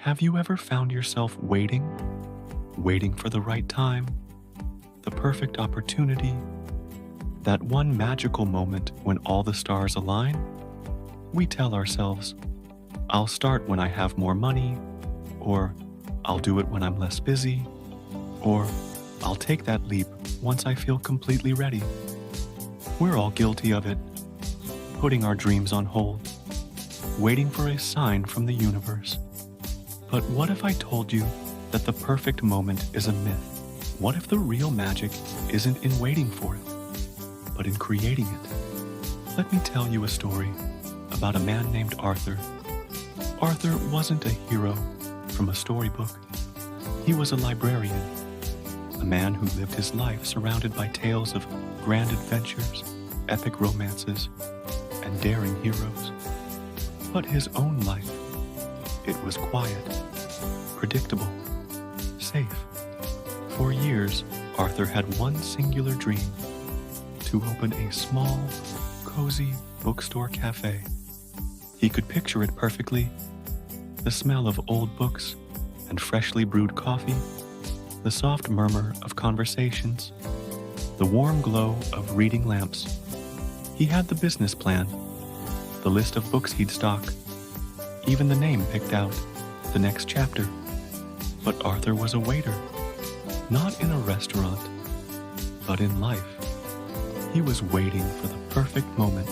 Have you ever found yourself waiting for the right time, the perfect opportunity, that one magical moment when all the stars align? We tell ourselves, I'll start when I have more money, or I'll do it when I'm less busy, or I'll take that leap once I feel completely ready. We're all guilty of it, putting our dreams on hold, waiting for a sign from the universe. But what if I told you that the perfect moment is a myth? What if the real magic isn't in waiting for it, but in creating it? Let me tell you a story about a man named Arthur. Arthur wasn't a hero from a storybook. He was a librarian, a man who lived his life surrounded by tales of grand adventures, epic romances, and daring heroes. But his own life, it was quiet, predictable, safe. For years, Arthur had one singular dream: to open a small, cozy bookstore cafe. He could picture it perfectly: the smell of old books and freshly brewed coffee, the soft murmur of conversations, the warm glow of reading lamps. He had the business plan, the list of books he'd stock, even the name picked out, the next chapter. But Arthur was a waiter, not in a restaurant, but in life. He was waiting for the perfect moment.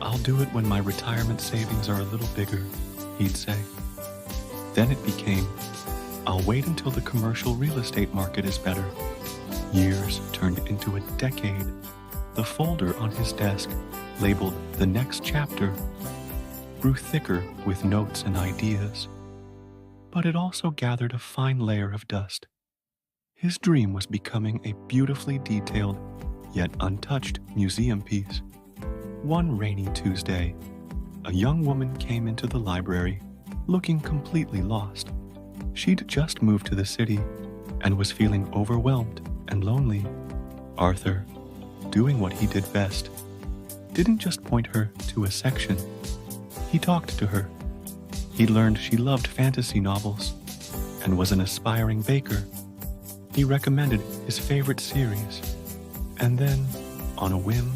I'll do it when my retirement savings are a little bigger, he'd say. Then it became, I'll wait until the commercial real estate market is better. Years turned into a decade. The folder on his desk, labeled "The Next Chapter," grew thicker with notes and ideas. But it also gathered a fine layer of dust. His dream was becoming a beautifully detailed, yet untouched museum piece. One rainy Tuesday, a young woman came into the library looking completely lost. She'd just moved to the city and was feeling overwhelmed and lonely. Arthur, doing what he did best, didn't just point her to a section. He talked to her. He learned she loved fantasy novels and was an aspiring baker. He recommended his favorite series, and then, on a whim,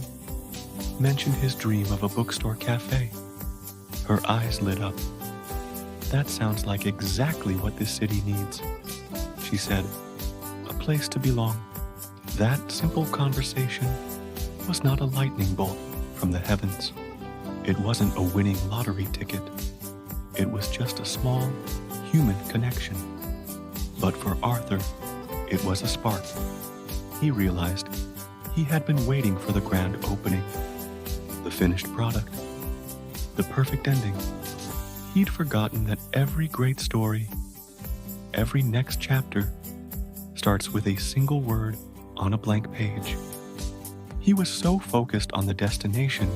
mentioned his dream of a bookstore cafe. Her eyes lit up. That sounds like exactly what this city needs, she said. A place to belong. That simple conversation was not a lightning bolt from the heavens. It wasn't a winning lottery ticket. It was just a small, human connection. But for Arthur, it was a spark. He realized he had been waiting for the grand opening, the finished product, the perfect ending. He'd forgotten that every great story, every next chapter, starts with a single word on a blank page. He was so focused on the destination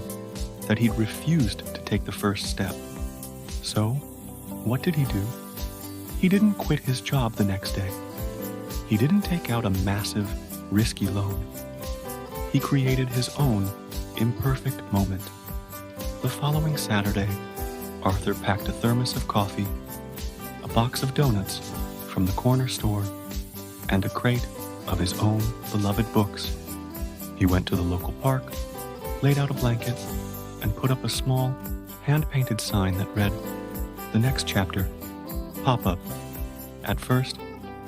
that he'd refused to take the first step. So, what did he do? He didn't quit his job the next day. He didn't take out a massive, risky loan. He created his own imperfect moment. The following Saturday, Arthur packed a thermos of coffee, a box of donuts from the corner store, and a crate of his own beloved books. He went to the local park, laid out a blanket, and put up a small, hand-painted sign that read, "The Next Chapter, Pop-Up." At first,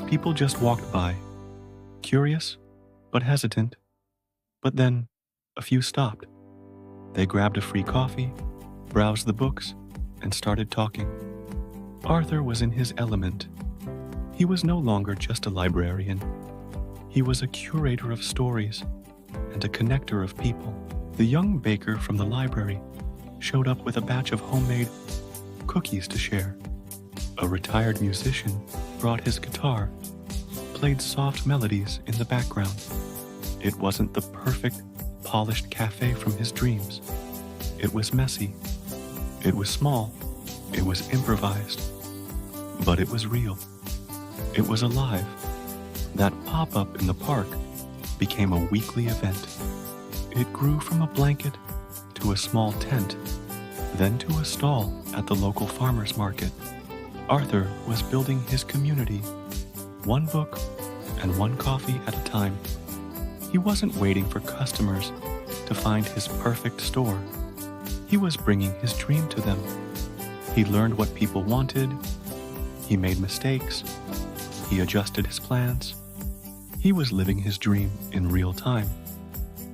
people just walked by, curious but hesitant. But then, a few stopped. They grabbed a free coffee, browsed the books, and started talking. Arthur was in his element. He was no longer just a librarian. He was a curator of stories and a connector of people. The young baker from the library showed up with a batch of homemade cookies to share. A retired musician brought his guitar, played soft melodies in the background. It wasn't the perfect, polished cafe from his dreams. It was messy. It was small. It was improvised. But it was real. It was alive. That pop-up in the park became a weekly event. It grew from a blanket to a small tent, then to a stall at the local farmer's market. Arthur was building his community, one book and one coffee at a time. He wasn't waiting for customers to find his perfect store. He was bringing his dream to them. He learned what people wanted. He made mistakes. He adjusted his plans. He was living his dream in real time,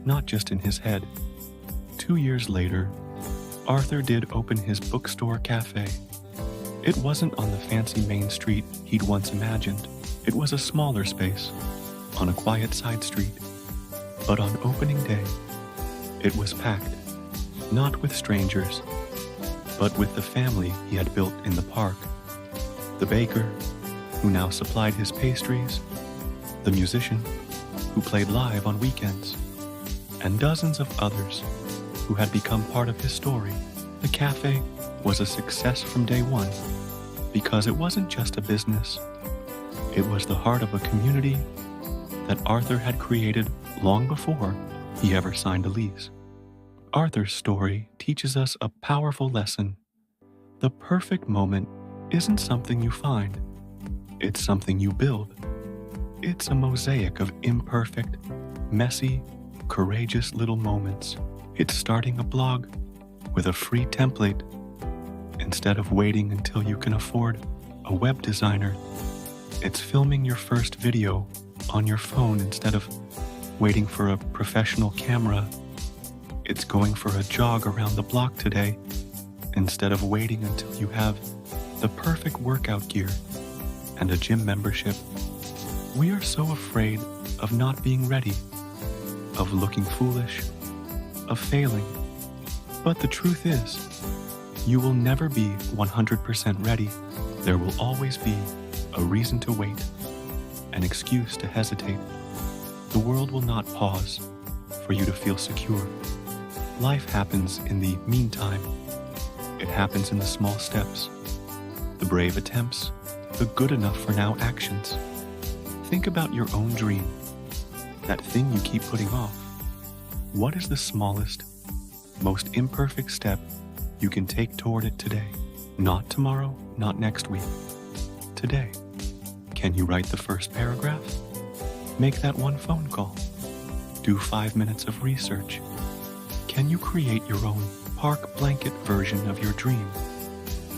not just in his head. 2 years later, Arthur did open his bookstore cafe. It wasn't on the fancy main street he'd once imagined. It was a smaller space, on a quiet side street. But on opening day, it was packed, not with strangers, but with the family he had built in the park. The baker, who now supplied his pastries, the musician, who played live on weekends, and dozens of others who had become part of his story. The cafe was a success from day one because it wasn't just a business. It was the heart of a community that Arthur had created long before he ever signed a lease. Arthur's story teaches us a powerful lesson. The perfect moment isn't something you find. It's something you build. It's a mosaic of imperfect, messy, courageous little moments. It's starting a blog with a free template instead of waiting until you can afford a web designer. It's filming your first video on your phone instead of waiting for a professional camera. It's going for a jog around the block today instead of waiting until you have the perfect workout gear and a gym membership. We are so afraid of not being ready, of looking foolish, of failing. But the truth is, you will never be 100% ready. There will always be a reason to wait, an excuse to hesitate. The world will not pause for you to feel secure. Life happens in the meantime. It happens in the small steps, the brave attempts, the good enough for now actions. Think about your own dream, that thing you keep putting off. What is the smallest, most imperfect step you can take toward it today? Not tomorrow, not next week. Today. Can you write the first paragraph? Make that one phone call. Do 5 minutes of research. Can you create your own park blanket version of your dream?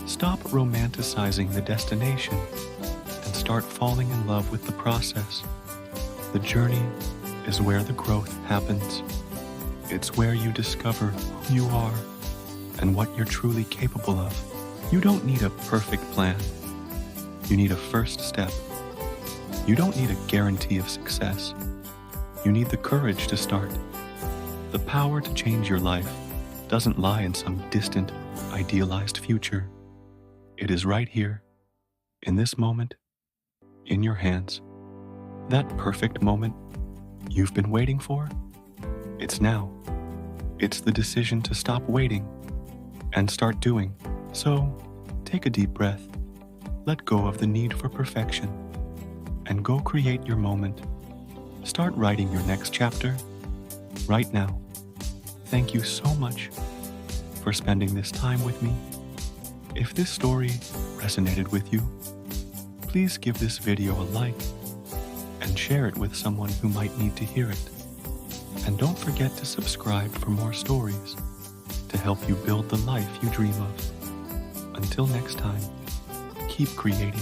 Stop romanticizing the destination and start falling in love with the process. The journey is where the growth happens. It's where you discover who you are and what you're truly capable of. You don't need a perfect plan. You need a first step. You don't need a guarantee of success. You need the courage to start. The power to change your life doesn't lie in some distant, idealized future. It is right here, in this moment, in your hands. That perfect moment you've been waiting for, it's now. It's the decision to stop waiting and start doing. So, take a deep breath, let go of the need for perfection, and go create your moment. Start writing your next chapter right now. Thank you so much for spending this time with me. If this story resonated with you, please give this video a like and share it with someone who might need to hear it. And don't forget to subscribe for more stories to help you build the life you dream of. Until next time, keep creating.